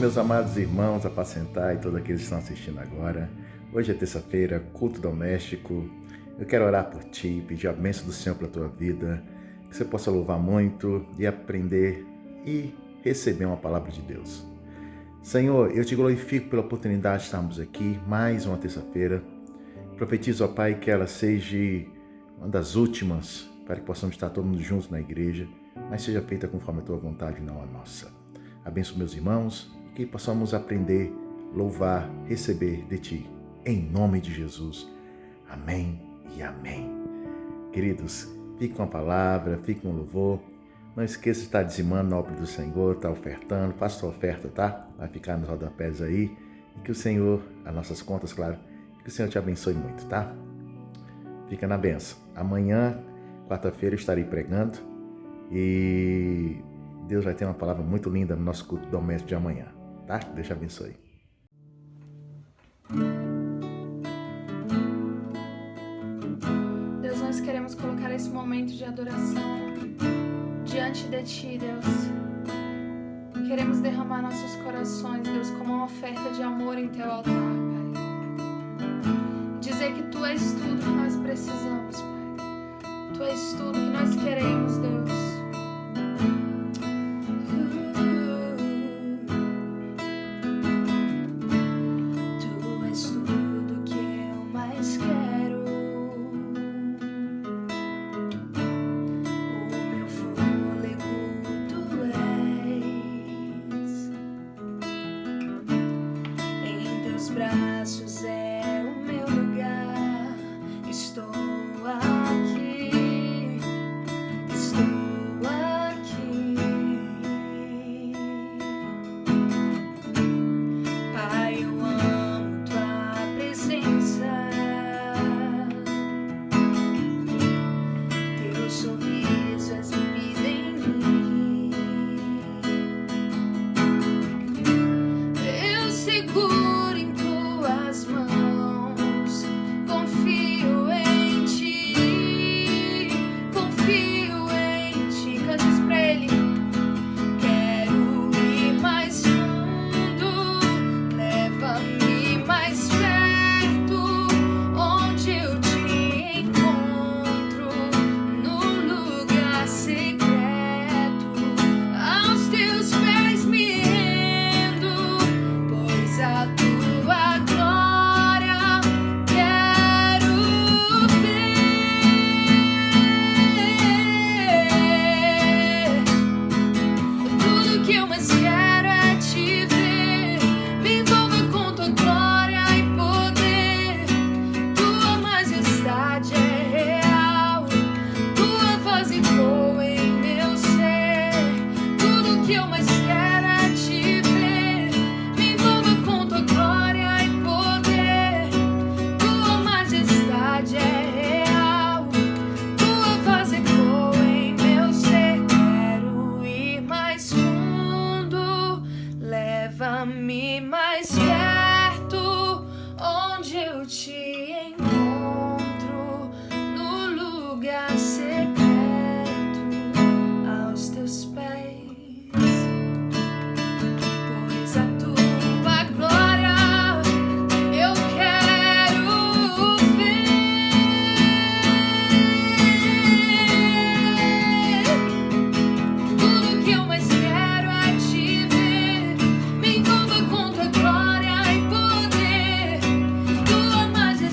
meus amados irmãos, apacentar e todos aqueles que estão assistindo agora. Hoje é terça-feira, culto doméstico. Eu quero orar por ti, pedir a bênção do Senhor para a tua vida, que você possa louvar muito e aprender e receber uma palavra de Deus. Senhor, eu te glorifico pela oportunidade de estarmos aqui, mais uma terça-feira. Profetizo, ó Pai, que ela seja uma das últimas, para que possamos estar todos juntos na igreja, mas seja feita conforme a tua vontade, não a nossa. Abençoe meus irmãos e que possamos aprender, louvar, receber de ti. Em nome de Jesus. Amém e amém. Queridos, fique com a palavra, fique com o louvor. Não esqueça de estar dizimando na obra do Senhor, estar ofertando. Faça sua oferta, tá? Vai ficar nos rodapés aí. E que o Senhor, as nossas contas, claro, que o Senhor te abençoe muito, tá? Fica na bênção. Amanhã, quarta-feira, eu estarei pregando e Deus vai ter uma palavra muito linda no nosso culto doméstico de amanhã, tá? Deus te abençoe. Deus, nós queremos colocar esse momento de adoração diante de Ti, Deus. Queremos derramar nossos corações, Deus, como uma oferta de amor em Teu altar, Pai. Dizer que Tu és tudo que nós precisamos, Pai. Tu és tudo que nós queremos, Deus. Braços é o meu lugar, estou aqui, Pai, eu amo tua presença, teu sorriso és vida em mim, eu seguro Leva-me mais perto, onde eu te encontro, no lugar secreto, aos teus pés, pois a tua glória eu quero ver. Tudo que eu mais quero é te ver. Me envolva com tua glória e poder, tua majestade.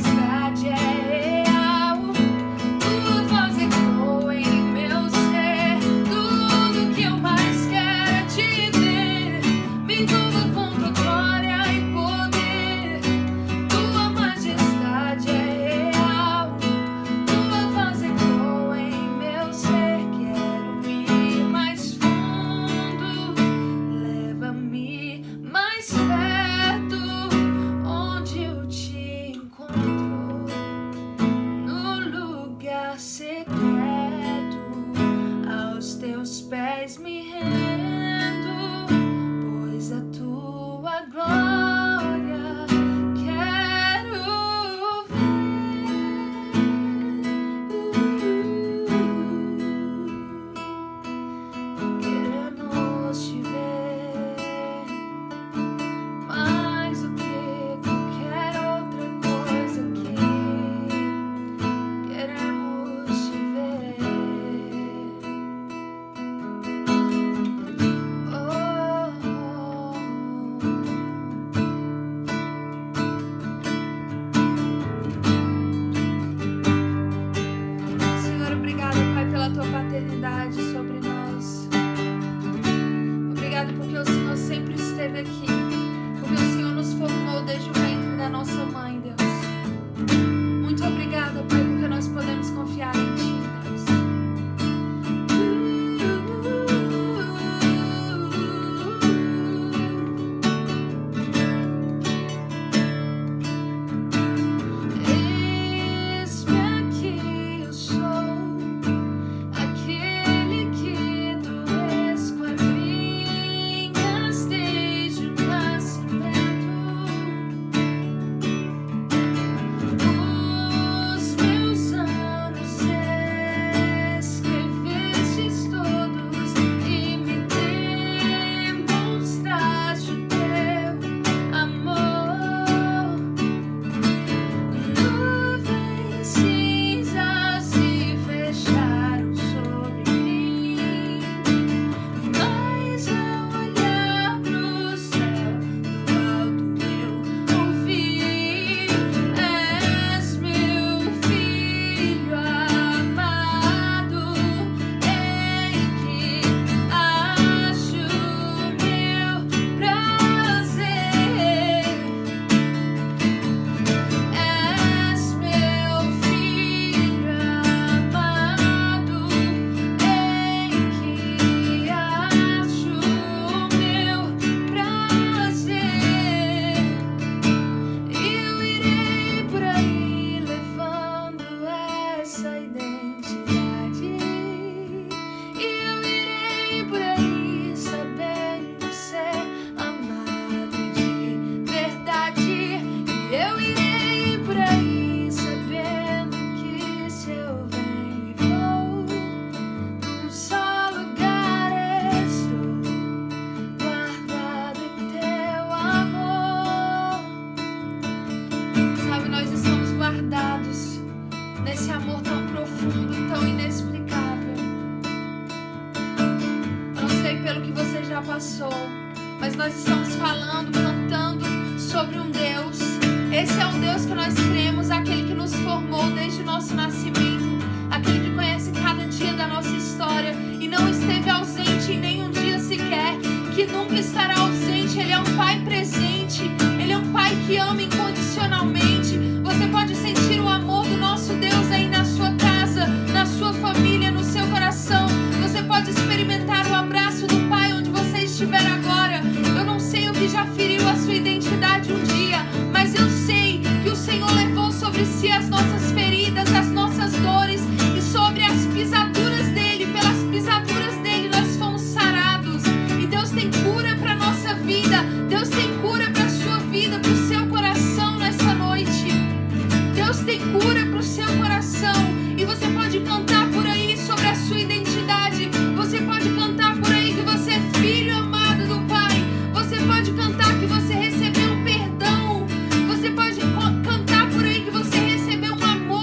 esse amor tão profundo, tão inexplicável. Eu não sei pelo que você já passou, mas nós estamos falando, cantando sobre um Deus. Esse é o Deus que nós cremos, aquele que nos formou desde o nosso nascimento, aquele que conhece cada dia da nossa história e não esteve ausente em nenhum dia sequer, que nunca estará ausente. Ele é um Pai presente, Ele é um Pai que ama incondicionalmente. Você pode sentir o amor do nosso Deus aí na sua casa, na sua família, no seu coração. Você pode experimentar o abraço do Pai onde você estiver agora. Eu não sei o que já feriu a sua identidade um dia, mas eu sei que o Senhor levou sobre si as nossas feridas, as nossas dores, e sobre as pisaduras dele, pelas pisaduras dele nós fomos sarados. E Deus tem cura para nossa vida, Deus tem cura para sua vida, para o seu coração nessa noite. Deus tem cura para o seu coração, e você pode cantar por aí sobre a sua identidade. Você pode cantar por aí que você é filho amado do Pai. Você pode cantar que você recebeu um perdão. Você pode cantar por aí que você recebeu um amor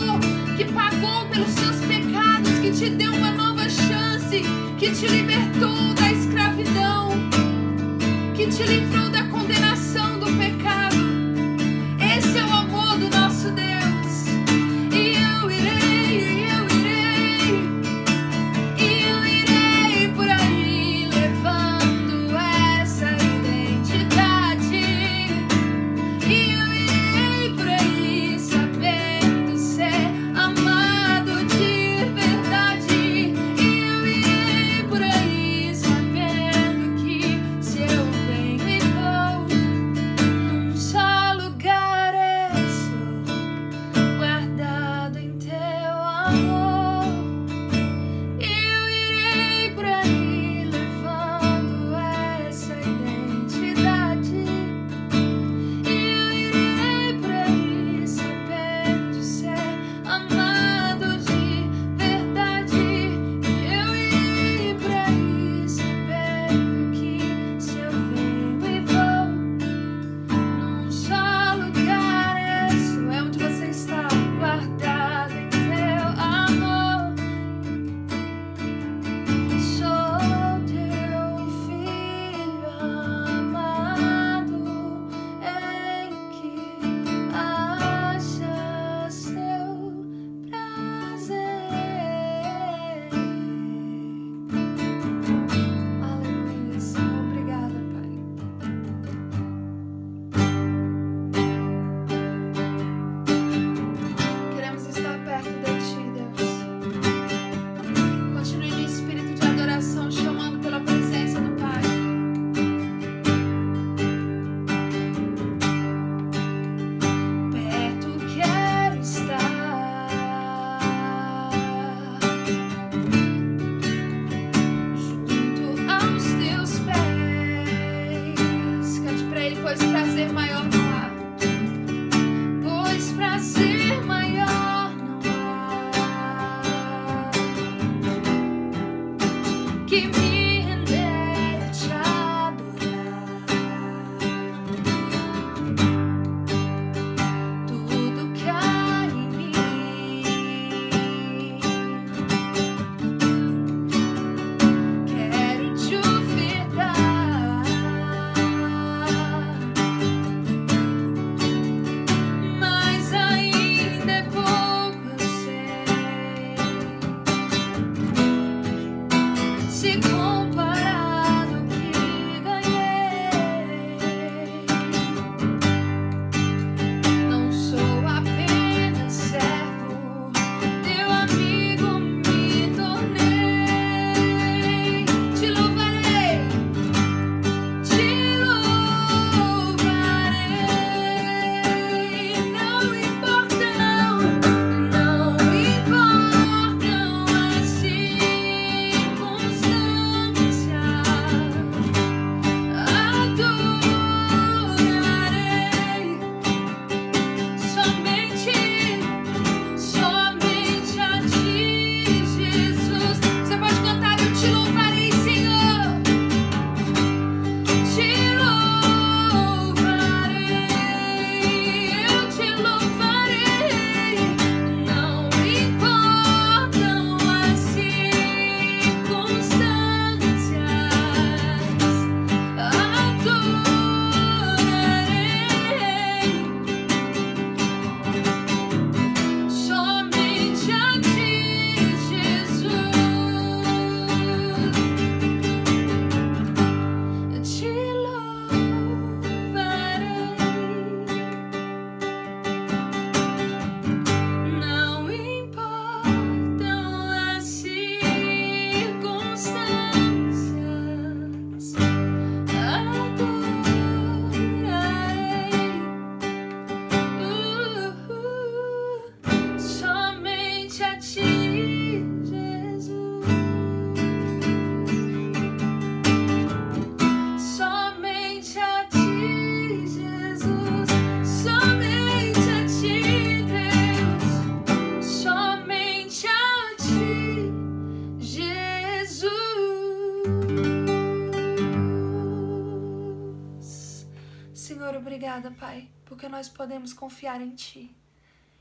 obrigada, Pai, porque nós podemos confiar em Ti.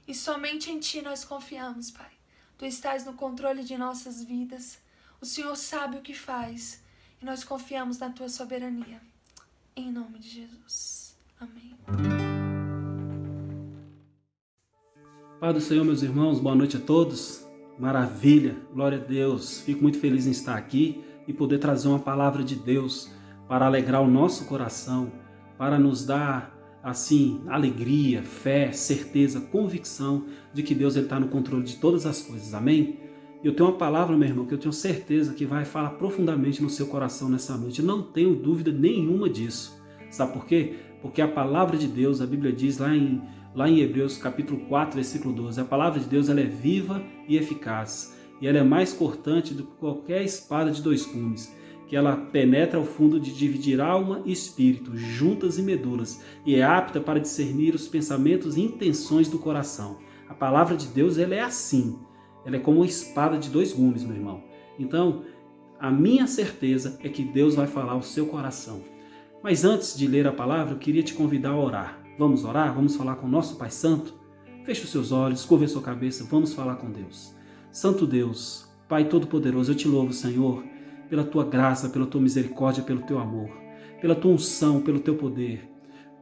E somente em Ti nós confiamos, Pai. Tu estás no controle de nossas vidas. O Senhor sabe o que faz. E nós confiamos na Tua soberania. Em nome de Jesus. Amém. Pai do Senhor, meus irmãos, boa noite a todos. Maravilha, glória a Deus. Fico muito feliz em estar aqui e poder trazer uma palavra de Deus para alegrar o nosso coração, para nos dar, assim, alegria, fé, certeza, convicção de que Deus está no controle de todas as coisas. Amém? Eu tenho uma palavra, meu irmão, que eu tenho certeza que vai falar profundamente no seu coração nessa noite. Não tenho dúvida nenhuma disso. Sabe por quê? Porque a palavra de Deus, a Bíblia diz lá em Hebreus capítulo 4, versículo 12, a palavra de Deus ela é viva e eficaz, e ela é mais cortante do que qualquer espada de dois gumes, que ela penetra ao fundo de dividir alma e espírito, juntas e medulas, e é apta para discernir os pensamentos e intenções do coração. A palavra de Deus ela é assim, ela é como uma espada de dois gumes, meu irmão. Então, a minha certeza é que Deus vai falar ao seu coração. Mas antes de ler a palavra, eu queria te convidar a orar. Vamos orar? Vamos falar com o nosso Pai Santo? Feche os seus olhos, curva a sua cabeça, vamos falar com Deus. Santo Deus, Pai Todo-Poderoso, eu te louvo, Senhor, pela Tua graça, pela Tua misericórdia, pelo Teu amor, pela Tua unção, pelo Teu poder,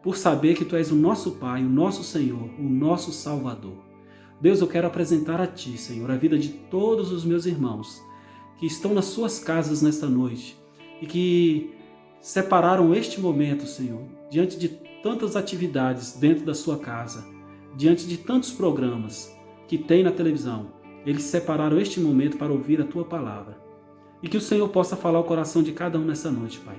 por saber que Tu és o nosso Pai, o nosso Senhor, o nosso Salvador. Deus, eu quero apresentar a Ti, Senhor, a vida de todos os meus irmãos que estão nas suas casas nesta noite e que separaram este momento, Senhor, diante de tantas atividades dentro da sua casa, diante de tantos programas que tem na televisão. Eles separaram este momento para ouvir a Tua palavra. E que o Senhor possa falar ao coração de cada um nessa noite, Pai.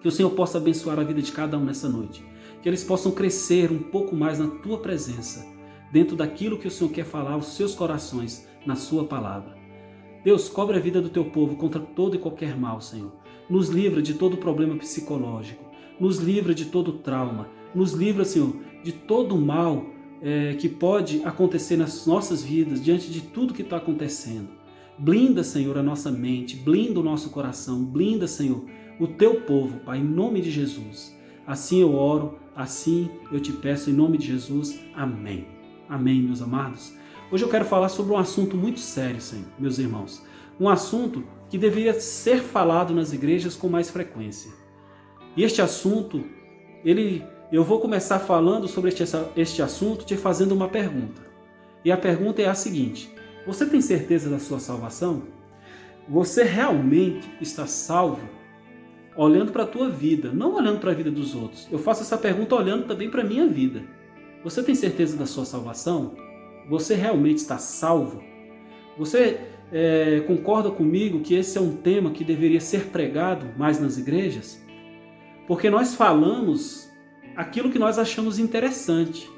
Que o Senhor possa abençoar a vida de cada um nessa noite. Que eles possam crescer um pouco mais na Tua presença, dentro daquilo que o Senhor quer falar aos seus corações na Sua palavra. Deus, cobre a vida do Teu povo contra todo e qualquer mal, Senhor. Nos livra de todo problema psicológico. Nos livra de todo trauma, nos livra, Senhor, de todo mal que pode acontecer nas nossas vidas, diante de tudo que está acontecendo. Blinda, Senhor, a nossa mente, blinda o nosso coração, blinda, Senhor, o Teu povo, Pai, em nome de Jesus. Assim eu oro, assim eu te peço, em nome de Jesus. Amém. Amém, meus amados. Hoje eu quero falar sobre um assunto muito sério, Senhor, meus irmãos. Um assunto que deveria ser falado nas igrejas com mais frequência. E este assunto, eu vou começar falando sobre este assunto te fazendo uma pergunta. E a pergunta é a seguinte: você tem certeza da sua salvação? Você realmente está salvo? Olhando para a tua vida, não olhando para a vida dos outros. Eu faço essa pergunta olhando também para a minha vida. Você tem certeza da sua salvação? Você realmente está salvo? Você concorda comigo que esse é um tema que deveria ser pregado mais nas igrejas? Porque nós falamos aquilo que nós achamos interessante.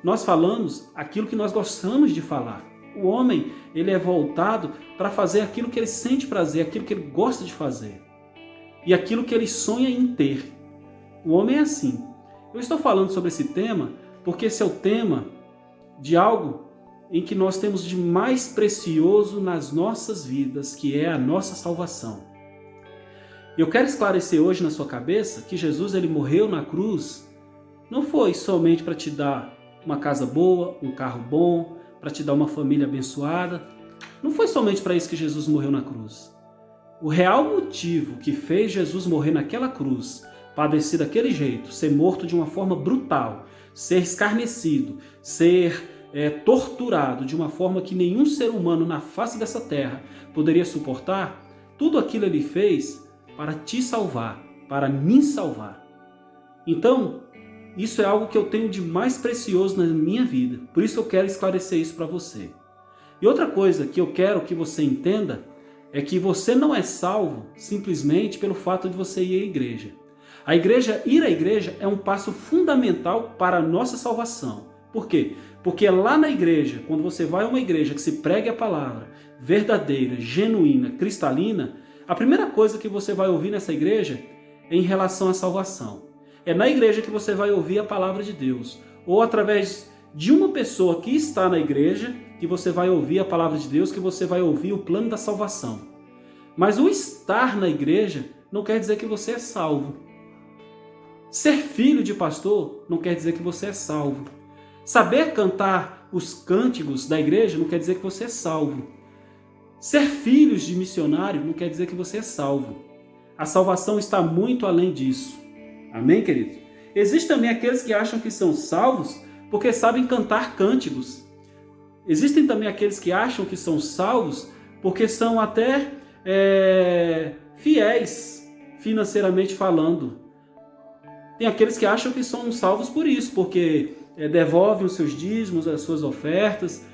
Nós falamos aquilo que nós gostamos de falar. O homem, ele é voltado para fazer aquilo que ele sente prazer, aquilo que ele gosta de fazer. E aquilo que ele sonha em ter. O homem é assim. Eu estou falando sobre esse tema porque esse é o tema de algo em que nós temos de mais precioso nas nossas vidas, que é a nossa salvação. Eu quero esclarecer hoje na sua cabeça que Jesus ele morreu na cruz não foi somente para te dar uma casa boa, um carro bom, para te dar uma família abençoada. Não foi somente para isso que Jesus morreu na cruz. O real motivo que fez Jesus morrer naquela cruz, padecer daquele jeito, ser morto de uma forma brutal, ser escarnecido, ser torturado de uma forma que nenhum ser humano na face dessa terra poderia suportar, tudo aquilo ele fez para te salvar, para me salvar. Então, isso é algo que eu tenho de mais precioso na minha vida. Por isso eu quero esclarecer isso para você. E outra coisa que eu quero que você entenda é que você não é salvo simplesmente pelo fato de você ir à igreja. Ir à igreja é um passo fundamental para a nossa salvação. Por quê? Porque lá na igreja, quando você vai a uma igreja que se pregue a palavra verdadeira, genuína, cristalina, a primeira coisa que você vai ouvir nessa igreja é em relação à salvação. É na igreja que você vai ouvir a palavra de Deus. Ou através de uma pessoa que está na igreja, que você vai ouvir a palavra de Deus, que você vai ouvir o plano da salvação. Mas o estar na igreja não quer dizer que você é salvo. Ser filho de pastor não quer dizer que você é salvo. Saber cantar os cânticos da igreja não quer dizer que você é salvo. Ser filhos de missionário não quer dizer que você é salvo. A salvação está muito além disso. Amém, queridos? Existem também aqueles que acham que são salvos porque sabem cantar cânticos. Existem também aqueles que acham que são salvos porque são até fiéis, financeiramente falando. Tem aqueles que acham que são salvos por isso, porque devolvem os seus dízimos, as suas ofertas,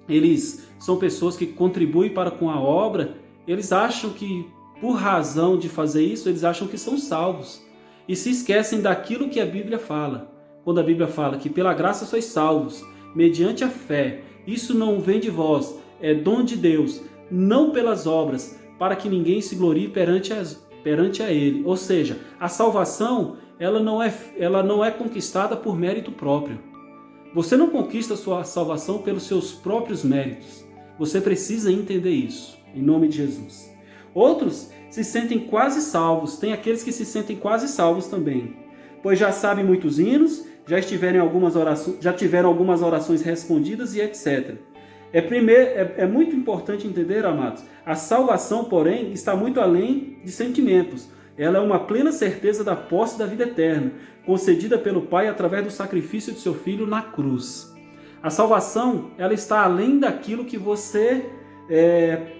eles são pessoas que contribuem para com a obra, eles acham que, por razão de fazer isso, eles acham que são salvos. E se esquecem daquilo que a Bíblia fala. Quando a Bíblia fala que pela graça sois salvos, mediante a fé, isso não vem de vós, é dom de Deus, não pelas obras, para que ninguém se glorie perante a Ele. Ou seja, a salvação ela não é conquistada por mérito próprio. Você não conquista a sua salvação pelos seus próprios méritos. Você precisa entender isso, em nome de Jesus. Outros se sentem quase salvos, tem aqueles que se sentem quase salvos também, pois já sabem muitos hinos, já tiveram algumas orações respondidas e etc. É muito importante entender, amados, a salvação, porém, está muito além de sentimentos. Ela é uma plena certeza da posse da vida eterna, concedida pelo Pai através do sacrifício de seu Filho na cruz. A salvação, ela está além daquilo que você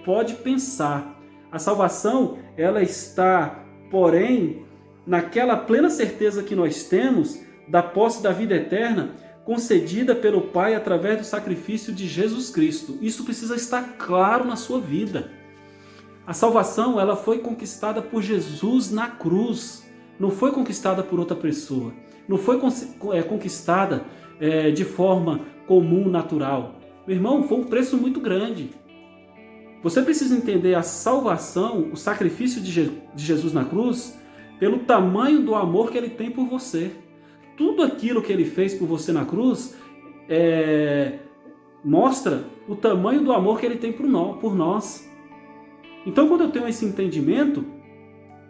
pode pensar. A salvação, ela está, porém, naquela plena certeza que nós temos da posse da vida eterna, concedida pelo Pai através do sacrifício de Jesus Cristo. Isso precisa estar claro na sua vida. A salvação, ela foi conquistada por Jesus na cruz, não foi conquistada por outra pessoa, não foi conquistada de forma comum, natural. Meu irmão, foi um preço muito grande. Você precisa entender a salvação, o sacrifício de Jesus na cruz, pelo tamanho do amor que Ele tem por você. Tudo aquilo que Ele fez por você na cruz mostra o tamanho do amor que Ele tem por nós. Então, quando eu tenho esse entendimento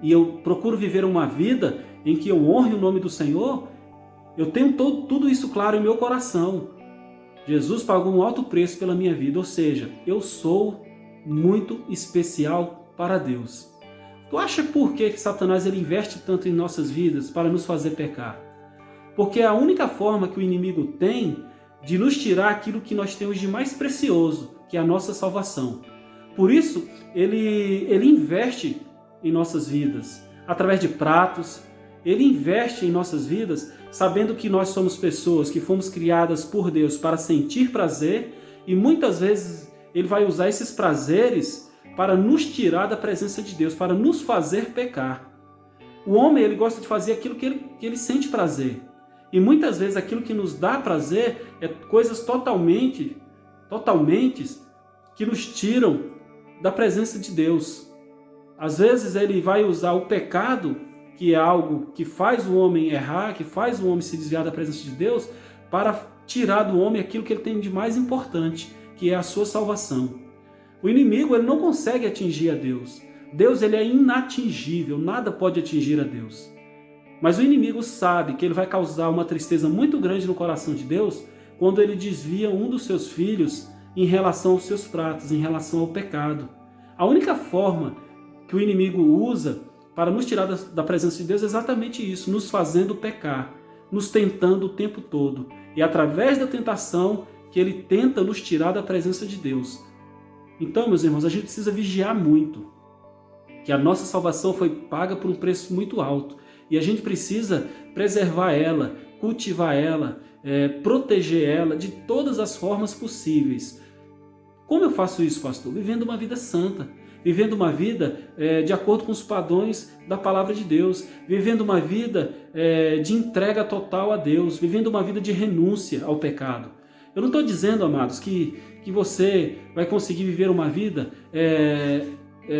e eu procuro viver uma vida em que eu honre o nome do Senhor, eu tenho tudo isso claro em meu coração. Jesus pagou um alto preço pela minha vida, ou seja, eu sou muito especial para Deus. Tu acha por que Satanás ele investe tanto em nossas vidas para nos fazer pecar? Porque é a única forma que o inimigo tem de nos tirar aquilo que nós temos de mais precioso, que é a nossa salvação. Por isso, ele investe em nossas vidas, através de pratos, ele investe em nossas vidas, sabendo que nós somos pessoas que fomos criadas por Deus para sentir prazer, e muitas vezes ele vai usar esses prazeres para nos tirar da presença de Deus, para nos fazer pecar. O homem ele gosta de fazer aquilo que ele sente prazer. E muitas vezes aquilo que nos dá prazer é coisas totalmente que nos tiram da presença de Deus. Às vezes ele vai usar o pecado, que é algo que faz o homem errar, que faz o homem se desviar da presença de Deus, para tirar do homem aquilo que ele tem de mais importante, que é a sua salvação. O inimigo ele não consegue atingir a Deus. Deus ele é inatingível, nada pode atingir a Deus. Mas o inimigo sabe que ele vai causar uma tristeza muito grande no coração de Deus quando ele desvia um dos seus filhos em relação aos seus pratos, em relação ao pecado. A única forma que o inimigo usa para nos tirar da presença de Deus é exatamente isso, nos fazendo pecar, nos tentando o tempo todo. E através da tentação que ele tenta nos tirar da presença de Deus. Então, meus irmãos, a gente precisa vigiar muito, que a nossa salvação foi paga por um preço muito alto. E a gente precisa preservar ela, cultivar ela, proteger ela de todas as formas possíveis. Como eu faço isso, pastor? Vivendo uma vida santa, vivendo uma vida de acordo com os padrões da palavra de Deus, vivendo uma vida de entrega total a Deus, vivendo uma vida de renúncia ao pecado. Eu não estou dizendo, amados, que você vai conseguir viver uma vida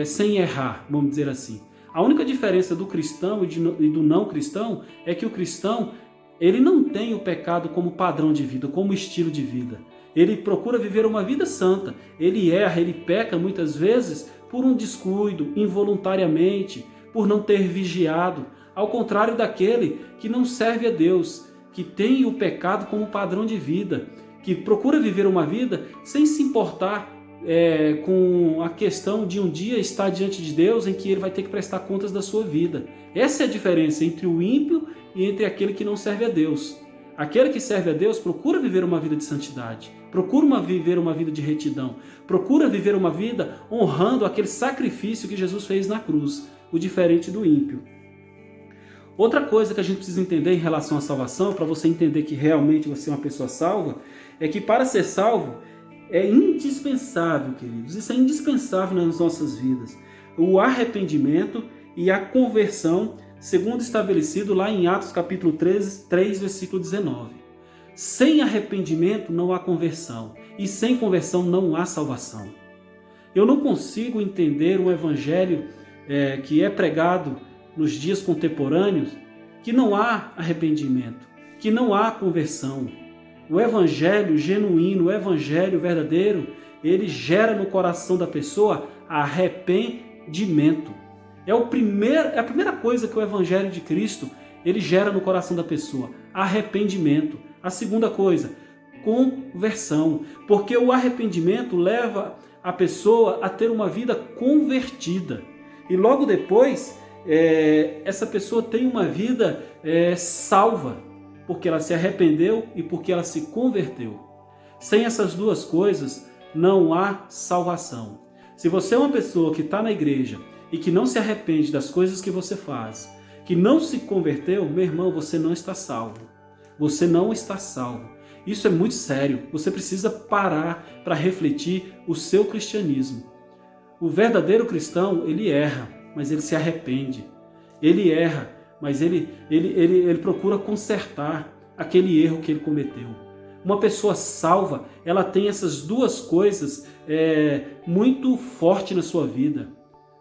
sem errar, vamos dizer assim. A única diferença do cristão e do não cristão é que o cristão ele não tem o pecado como padrão de vida, como estilo de vida. Ele procura viver uma vida santa. Ele erra, ele peca muitas vezes por um descuido, involuntariamente, por não ter vigiado. ao contrário daquele que não serve a Deus, que tem o pecado como padrão de vida, que procura viver uma vida sem se importar com a questão de um dia estar diante de Deus em que ele vai ter que prestar contas da sua vida. Essa é a diferença entre o ímpio e entre aquele que não serve a Deus. Aquele que serve a Deus procura viver uma vida de santidade, procura viver uma vida de retidão, procura viver uma vida honrando aquele sacrifício que Jesus fez na cruz, o diferente do ímpio. Outra coisa que a gente precisa entender em relação à salvação, para você entender que realmente você é uma pessoa salva, é que para ser salvo é indispensável, queridos, isso é indispensável nas nossas vidas, o arrependimento e a conversão, segundo estabelecido lá em Atos capítulo 3, versículo 19. Sem arrependimento não há conversão, e sem conversão não há salvação. Eu não consigo entender um evangelho que é pregado nos dias contemporâneos, que não há arrependimento, que não há conversão. O evangelho genuíno, o evangelho verdadeiro, ele gera no coração da pessoa arrependimento. É a primeira coisa que o evangelho de Cristo, ele gera no coração da pessoa, arrependimento. A segunda coisa, conversão, porque o arrependimento leva a pessoa a ter uma vida convertida. E logo depois, essa pessoa tem uma vida salva, porque ela se arrependeu e porque ela se converteu. Sem essas duas coisas, não há salvação. Se você é uma pessoa que está na igreja e que não se arrepende das coisas que você faz, que não se converteu, meu irmão, você não está salvo. Você não está salvo. Isso é muito sério. Você precisa parar para refletir o seu cristianismo. O verdadeiro cristão, ele erra, mas ele se arrepende. Ele erra, mas ele procura consertar aquele erro que ele cometeu. Uma pessoa salva, ela tem essas duas coisas muito forte na sua vida.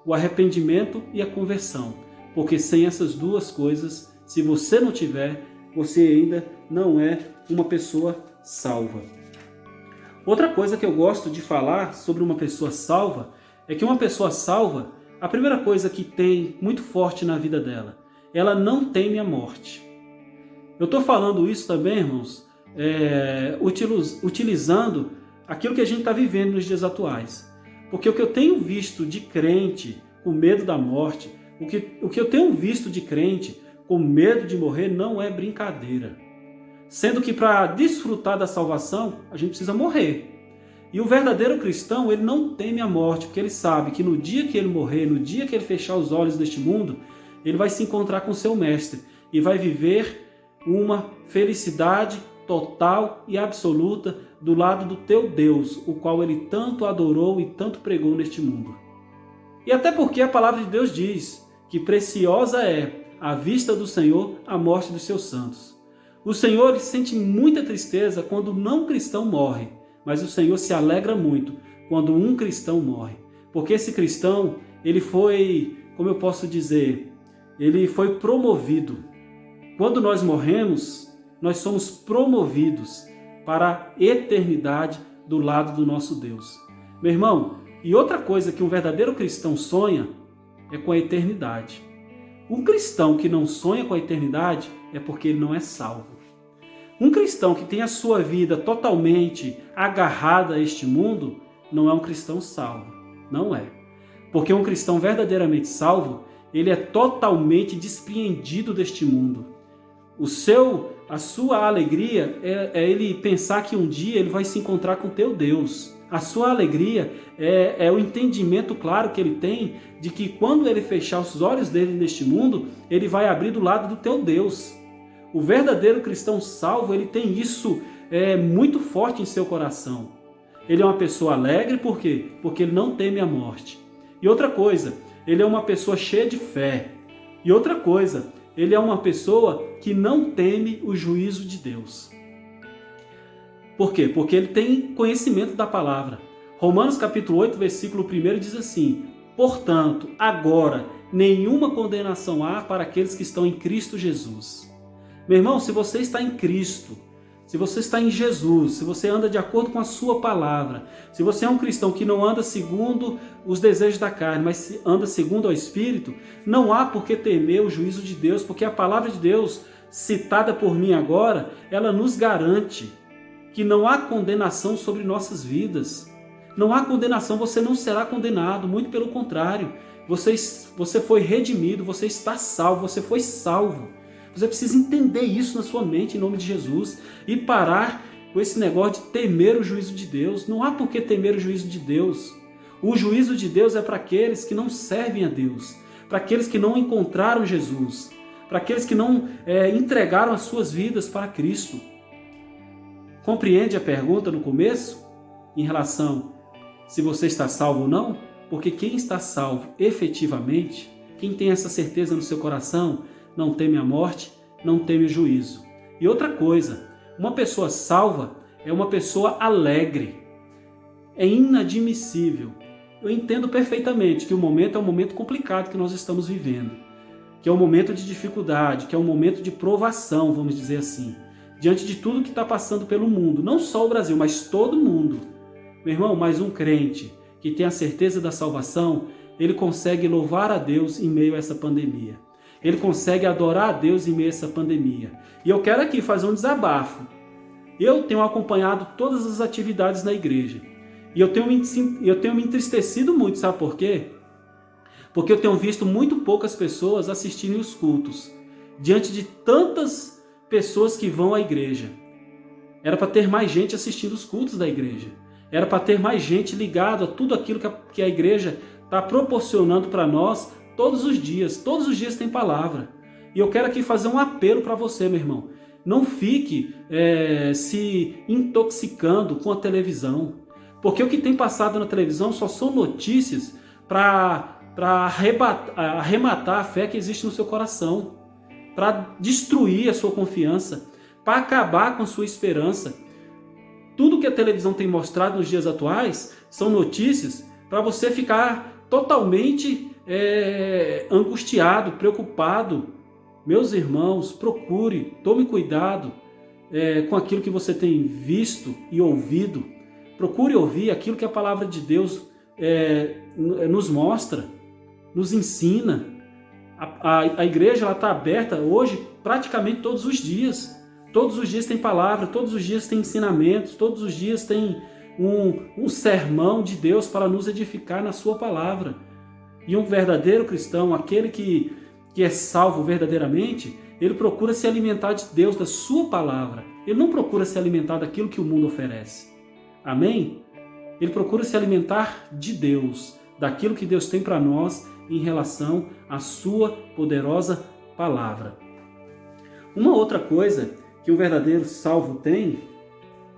O arrependimento e a conversão. Porque sem essas duas coisas, se você não tiver, você ainda não é uma pessoa salva. Outra coisa que eu gosto de falar sobre uma pessoa salva é que uma pessoa salva, a primeira coisa que tem muito forte na vida dela, ela não teme a morte. Eu estou falando isso também, irmãos, utilizando aquilo que a gente está vivendo nos dias atuais. Porque o que eu tenho visto de crente com medo da morte, o que eu tenho visto de crente com medo de morrer não é brincadeira. Sendo que para desfrutar da salvação, a gente precisa morrer. E o verdadeiro cristão, ele não teme a morte, porque ele sabe que no dia que ele morrer, no dia que ele fechar os olhos deste mundo, ele vai se encontrar com seu mestre e vai viver uma felicidade total e absoluta do lado do teu Deus, o qual ele tanto adorou e tanto pregou neste mundo. E até porque a palavra de Deus diz que preciosa é à vista do Senhor a morte dos seus santos. O Senhor ele sente muita tristeza quando um não cristão morre, mas o Senhor se alegra muito quando um cristão morre, porque esse cristão, ele foi, como eu posso dizer, ele foi promovido. Quando nós morremos, nós somos promovidos para a eternidade do lado do nosso Deus. Meu irmão, e outra coisa que um verdadeiro cristão sonha é com a eternidade. Um cristão que não sonha com a eternidade é porque ele não é salvo. Um cristão que tem a sua vida totalmente agarrada a este mundo não é um cristão salvo. Não é. Porque um cristão verdadeiramente salvo, ele é totalmente despreendido deste mundo. A sua alegria é ele pensar que um dia ele vai se encontrar com teu Deus. A sua alegria é o entendimento claro que ele tem de que quando ele fechar os olhos dele neste mundo, ele vai abrir do lado do teu Deus. O verdadeiro cristão salvo, ele tem isso muito forte em seu coração. Ele é uma pessoa alegre, por quê? Porque ele não teme a morte. E outra coisa, ele é uma pessoa cheia de fé. E outra coisa, ele é uma pessoa que não teme o juízo de Deus. Por quê? Porque ele tem conhecimento da palavra. Romanos capítulo 8, versículo 1 diz assim: portanto, agora, nenhuma condenação há para aqueles que estão em Cristo Jesus. Meu irmão, se você está em Cristo, se você está em Jesus, se você anda de acordo com a sua palavra, se você é um cristão que não anda segundo os desejos da carne, mas anda segundo o Espírito, não há por que temer o juízo de Deus, porque a palavra de Deus, citada por mim agora, ela nos garante que não há condenação sobre nossas vidas. Não há condenação, você não será condenado, muito pelo contrário. Você foi redimido, você está salvo, você foi salvo. Você precisa entender isso na sua mente, em nome de Jesus, e parar com esse negócio de temer o juízo de Deus. Não há por que temer o juízo de Deus. O juízo de Deus é para aqueles que não servem a Deus, para aqueles que não encontraram Jesus, para aqueles que não entregaram as suas vidas para Cristo. Compreende a pergunta no começo, em relação se você está salvo ou não? Porque quem está salvo efetivamente, quem tem essa certeza no seu coração, não teme a morte, não teme o juízo. E outra coisa, uma pessoa salva é uma pessoa alegre. É inadmissível. Eu entendo perfeitamente que o momento é um momento complicado que nós estamos vivendo, que é um momento de dificuldade, que é um momento de provação, vamos dizer assim, diante de tudo que está passando pelo mundo, não só o Brasil, mas todo mundo. Meu irmão, mas um crente que tem a certeza da salvação, ele consegue louvar a Deus em meio a essa pandemia. Ele consegue adorar a Deus em meio a essa pandemia. E eu quero aqui fazer um desabafo. Eu tenho acompanhado todas as atividades na igreja. E eu tenho me entristecido muito, sabe por quê? Porque eu tenho visto muito poucas pessoas assistirem os cultos, diante de tantas pessoas que vão à igreja. Era para ter mais gente assistindo os cultos da igreja. Era para ter mais gente ligada a tudo aquilo que a igreja está proporcionando para nós todos os dias. Todos os dias tem palavra. E eu quero aqui fazer um apelo para você, meu irmão. Não fique se intoxicando com a televisão. Porque o que tem passado na televisão só são notícias para arrematar a fé que existe no seu coração, para destruir a sua confiança, para acabar com a sua esperança. Tudo que a televisão tem mostrado nos dias atuais são notícias para você ficar totalmente angustiado, preocupado. Meus irmãos, procure, tome cuidado com aquilo que você tem visto e ouvido. Procure ouvir aquilo que a palavra de Deus nos mostra, nos ensina. A igreja está aberta hoje praticamente todos os dias. Todos os dias tem palavra, todos os dias tem ensinamentos, todos os dias tem um sermão de Deus para nos edificar na sua palavra. E um verdadeiro cristão, aquele que é salvo verdadeiramente, ele procura se alimentar de Deus, da sua palavra. Ele não procura se alimentar daquilo que o mundo oferece. Amém? Ele procura se alimentar de Deus, daquilo que Deus tem para nós em relação à sua poderosa palavra. Uma outra coisa que um verdadeiro salvo tem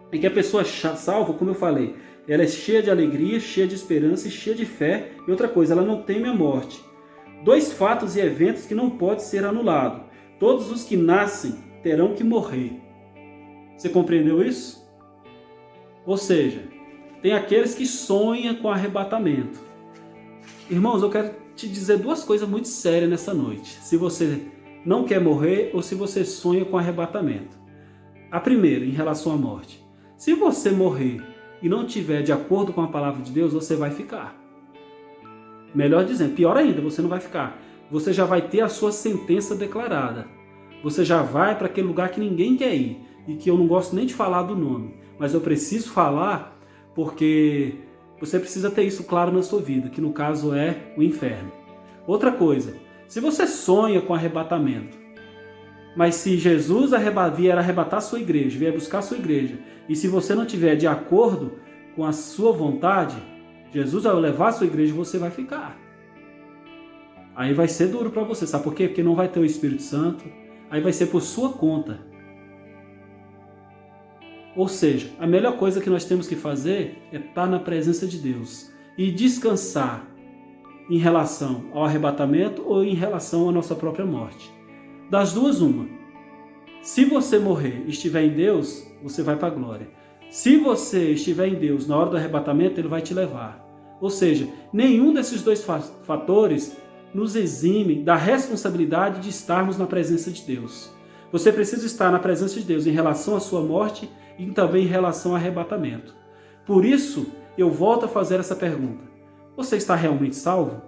é que a pessoa salva, como eu falei, ela é cheia de alegria, cheia de esperança e cheia de fé. E outra coisa, ela não teme a morte. 2 fatos e eventos que não podem ser anulados. Todos os que nascem terão que morrer. Você compreendeu isso? Ou seja, tem aqueles que sonham com arrebatamento. Irmãos, eu quero te dizer 2 coisas muito sérias nessa noite. Se você não quer morrer ou se você sonha com arrebatamento. A primeira, em relação à morte. Se você morrer e não tiver de acordo com a palavra de Deus, você vai ficar. Melhor dizendo, pior ainda, você não vai ficar. Você já vai ter a sua sentença declarada. Você já vai para aquele lugar que ninguém quer ir e que eu não gosto nem de falar do nome. Mas eu preciso falar porque você precisa ter isso claro na sua vida, que no caso é o inferno. Outra coisa, se você sonha com arrebatamento, mas se Jesus vier arrebatar a sua igreja, vier buscar a sua igreja, e se você não tiver de acordo com a sua vontade, Jesus vai levar a sua igreja e você vai ficar. Aí vai ser duro para você, sabe por quê? Porque não vai ter o Espírito Santo, aí vai ser por sua conta. Ou seja, a melhor coisa que nós temos que fazer é estar na presença de Deus e descansar em relação ao arrebatamento ou em relação à nossa própria morte. Das duas, uma. Se você morrer e estiver em Deus, você vai para a glória. Se você estiver em Deus na hora do arrebatamento, Ele vai te levar. Ou seja, nenhum desses 2 fatores nos exime da responsabilidade de estarmos na presença de Deus. Você precisa estar na presença de Deus em relação à sua morte e também em relação ao arrebatamento. Por isso, eu volto a fazer essa pergunta. Você está realmente salvo?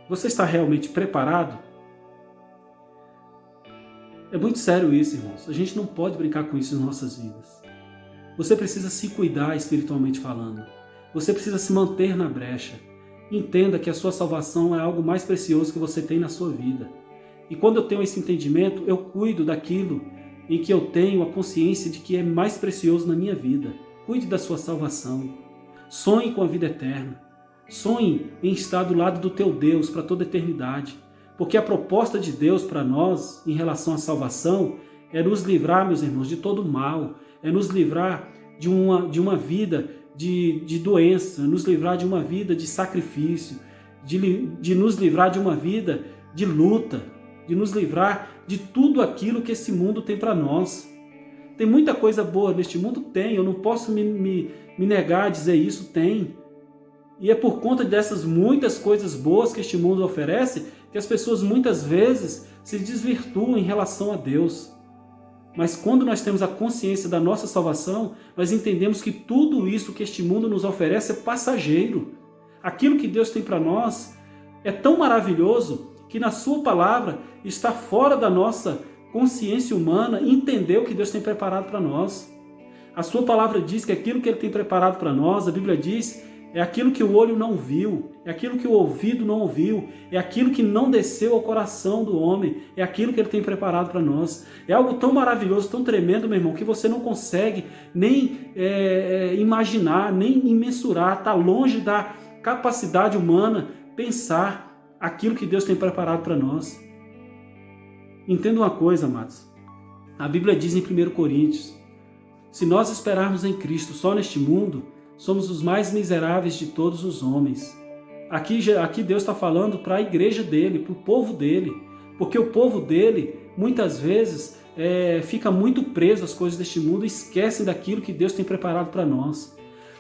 Você está realmente preparado? É muito sério isso, irmãos. A gente não pode brincar com isso em nossas vidas. Você precisa se cuidar espiritualmente falando. Você precisa se manter na brecha. Entenda que a sua salvação é algo mais precioso que você tem na sua vida. E quando eu tenho esse entendimento, eu cuido daquilo em que eu tenho a consciência de que é mais precioso na minha vida. Cuide da sua salvação. Sonhe com a vida eterna. Sonhe em estar do lado do teu Deus para toda a eternidade. Porque a proposta de Deus para nós em relação à salvação é nos livrar, meus irmãos, de todo mal. É nos livrar de uma vida de doença, nos livrar de uma vida de sacrifício, de nos livrar de uma vida de luta, de nos livrar de tudo aquilo que esse mundo tem para nós. Tem muita coisa boa neste mundo? Tem, eu não posso me negar a dizer isso, tem. E é por conta dessas muitas coisas boas que este mundo oferece que as pessoas muitas vezes se desvirtuam em relação a Deus. Mas quando nós temos a consciência da nossa salvação, nós entendemos que tudo isso que este mundo nos oferece é passageiro. Aquilo que Deus tem para nós é tão maravilhoso que na sua palavra está fora da nossa consciência humana entender o que Deus tem preparado para nós. A sua palavra diz que aquilo que Ele tem preparado para nós, a Bíblia diz, é aquilo que o olho não viu, é aquilo que o ouvido não ouviu, é aquilo que não desceu ao coração do homem, é aquilo que Ele tem preparado para nós. É algo tão maravilhoso, tão tremendo, meu irmão, que você não consegue nem imaginar, nem mensurar, está longe da capacidade humana pensar aquilo que Deus tem preparado para nós. Entenda uma coisa, amados. A Bíblia diz em 1 Coríntios, se nós esperarmos em Cristo só neste mundo, somos os mais miseráveis de todos os homens. Aqui Deus está falando para a igreja dele, para o povo dele, porque o povo dele, muitas vezes, fica muito preso às coisas deste mundo e esquece daquilo que Deus tem preparado para nós.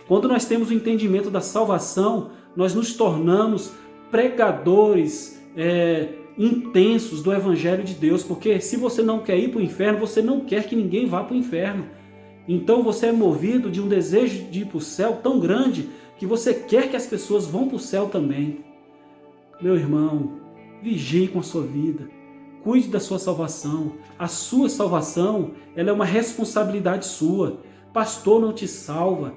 Quando nós temos o entendimento da salvação, nós nos tornamos pregadores intensos do Evangelho de Deus, porque se você não quer ir para o inferno, você não quer que ninguém vá para o inferno. Então você é movido de um desejo de ir para o céu tão grande que você quer que as pessoas vão para o céu também. Meu irmão, vigie com a sua vida, cuide da sua salvação. A sua salvação, ela é uma responsabilidade sua. Pastor não te salva,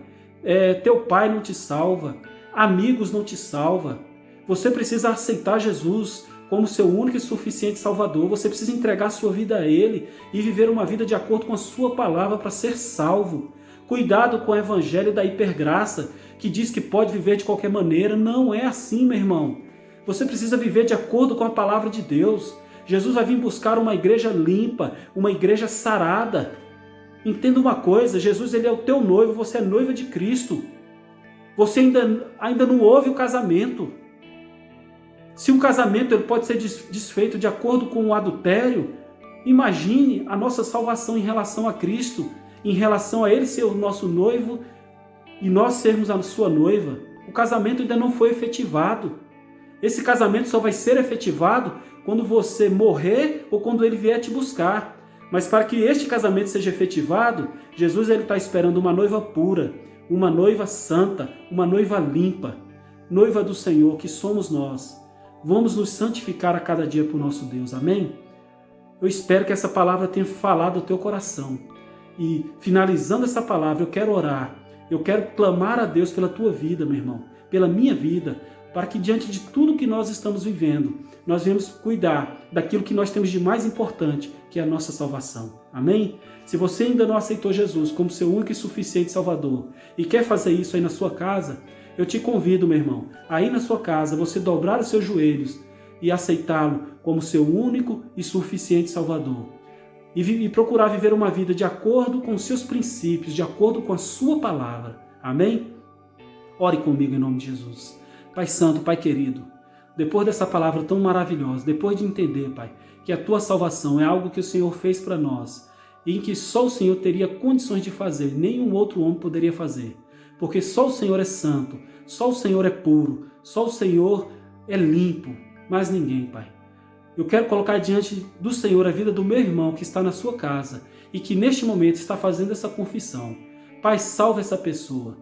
teu pai não te salva, amigos não te salva. Você precisa aceitar Jesus como seu único e suficiente Salvador. Você precisa entregar sua vida a Ele e viver uma vida de acordo com a sua palavra para ser salvo. Cuidado com o evangelho da hipergraça, que diz que pode viver de qualquer maneira. Não é assim, meu irmão. Você precisa viver de acordo com a palavra de Deus. Jesus vai vir buscar uma igreja limpa, uma igreja sarada. Entenda uma coisa, Jesus ele é o teu noivo, você é noiva de Cristo. Você ainda não houve o casamento. Se um casamento ele pode ser desfeito de acordo com o adultério, imagine a nossa salvação em relação a Cristo, em relação a Ele ser o nosso noivo e nós sermos a sua noiva. O casamento ainda não foi efetivado. Esse casamento só vai ser efetivado quando você morrer ou quando Ele vier te buscar. Mas para que este casamento seja efetivado, Jesus está esperando uma noiva pura, uma noiva santa, uma noiva limpa, noiva do Senhor, que somos nós. Vamos nos santificar a cada dia para o nosso Deus, amém? Eu espero que essa palavra tenha falado ao teu coração. E finalizando essa palavra, eu quero orar, eu quero clamar a Deus pela tua vida, meu irmão, pela minha vida, para que diante de tudo que nós estamos vivendo, nós venhamos cuidar daquilo que nós temos de mais importante, que é a nossa salvação, amém? Se você ainda não aceitou Jesus como seu único e suficiente Salvador e quer fazer isso aí na sua casa, eu te convido, meu irmão, aí na sua casa, você dobrar os seus joelhos e aceitá-lo como seu único e suficiente Salvador. E procurar viver uma vida de acordo com os seus princípios, de acordo com a sua palavra. Amém? Ore comigo em nome de Jesus. Pai Santo, Pai querido, depois dessa palavra tão maravilhosa, depois de entender, Pai, que a tua salvação é algo que o Senhor fez para nós e em que só o Senhor teria condições de fazer, nenhum outro homem poderia fazer. Porque só o Senhor é santo, só o Senhor é puro, só o Senhor é limpo, mais ninguém, Pai. Eu quero colocar diante do Senhor a vida do meu irmão que está na sua casa e que neste momento está fazendo essa confissão. Pai, salve essa pessoa.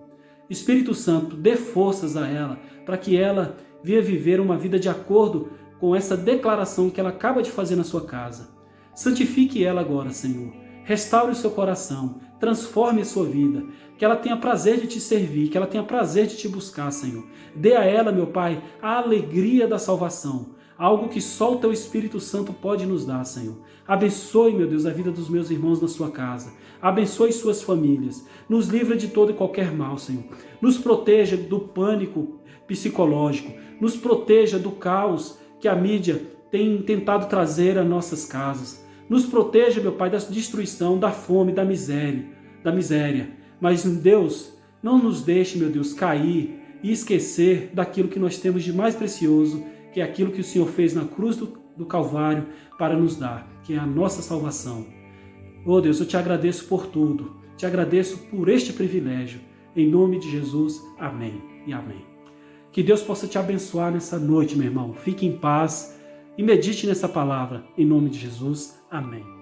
Espírito Santo, dê forças a ela para que ela venha viver uma vida de acordo com essa declaração que ela acaba de fazer na sua casa. Santifique ela agora, Senhor. Restaure o seu coração, transforme a sua vida, que ela tenha prazer de te servir, que ela tenha prazer de te buscar, Senhor. Dê a ela, meu Pai, a alegria da salvação, algo que só o Teu Espírito Santo pode nos dar, Senhor. Abençoe, meu Deus, a vida dos meus irmãos na sua casa. Abençoe suas famílias. Nos livra de todo e qualquer mal, Senhor. Nos proteja do pânico psicológico. Nos proteja do caos que a mídia tem tentado trazer a nossas casas. Nos proteja, meu Pai, da destruição, da fome, da miséria. Mas, Deus, não nos deixe, meu Deus, cair e esquecer daquilo que nós temos de mais precioso, que é aquilo que o Senhor fez na cruz do Calvário para nos dar, que é a nossa salvação. Oh Deus, eu te agradeço por tudo. Te agradeço por este privilégio. Em nome de Jesus, amém e amém. Que Deus possa te abençoar nessa noite, meu irmão. Fique em paz e medite nessa palavra. Em nome de Jesus, amém.